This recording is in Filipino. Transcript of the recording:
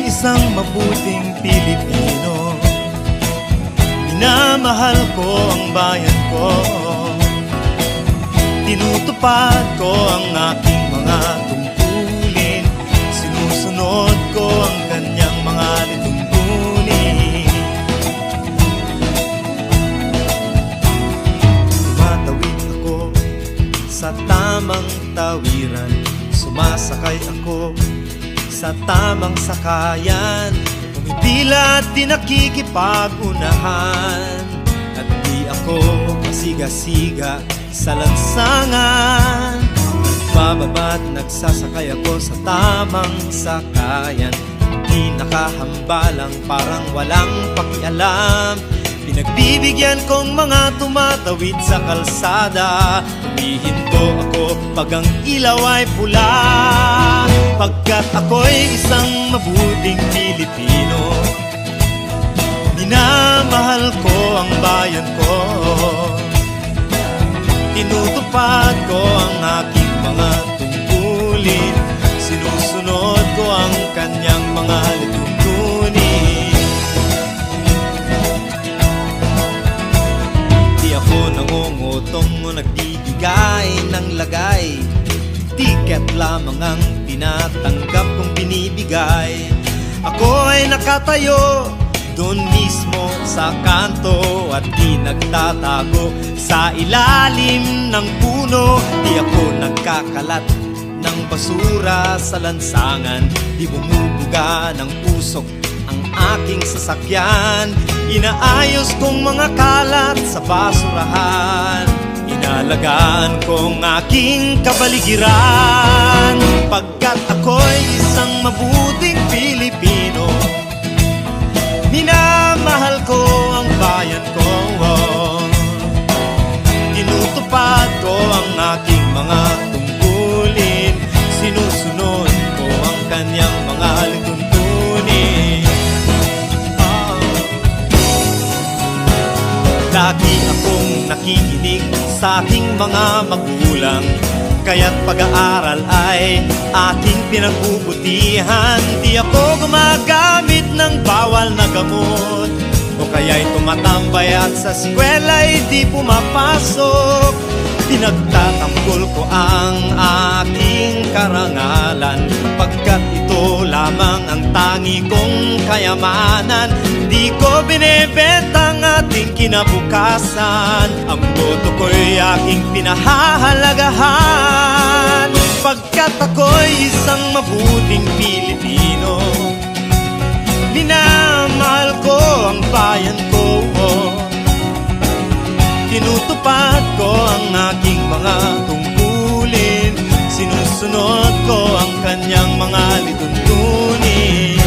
isang mabuting Pilipino. Minamahal ko ang bayan ko. Tinutupad ko ang aking mga tungkulin. Sinusunod ko ang kanyang mga lituntunin. Tumatawid ako sa tamang tawiran. Sumasakay ako sa tamang sakayan. Tumitila at di nakikipag-unahan. At di ako masiga-siga sa lansangan. Nagbababa't nagsasakay ako sa tamang sakayan. Di nakahambalang parang walang pakialam. Pinagbibigyan kong mga tumatawid sa kalsada. Humihinto ako pag ang ilaw ay pula. Pagkat ako'y isang mabuting Pilipino. Minamahal ko ang bayan ko. Tinutupad ko ang aking mga tungkulin. Sinusunod ko ang kanyang mga lituntunin. Di ako nangungutong o nagbibigay ng lagay. Tiket lamang ang tinatanggap kong binibigay. Ako ay nakatayo doon mismo sa kanto at di nagtatago sa ilalim ng puno. Di ako nagkakalat ng basura sa lansangan. Di bumubuga ng usok ang aking sasakyan. Inaayos kong mga kalat sa basurahan. Inalagaan kong aking kapaligiran. Pagkat ako'y isang mabuting Pilipino. Minamahal ko ang bayan ko. Tinutupad ko ang aking mga tungkulin. Sinusunod ko ang kanyang mga lituntunin. Lagi akong nakikinig sa aking mga magulang. Kaya't pag-aaral ay aking pinagbubutihan. Di ako gumagamit ng bawal na gamot, o kaya'y tumatambay at sa eskwela'y di pumapasok. Pinagtatanggol ko ang aking karangalan, pagkat ito lamang ang tangi kong kayamanan. Di ko binebenta ang ating kinabukasan. Ang boto ko'y aking pinahahalagahan. Pagkat ako'y isang mabuting Pilipino. Minamahal ko ang bayan ko. Tinutupad ko ang aking mga tungkulin. Sinusunod ko ang kanyang mga lituntunin.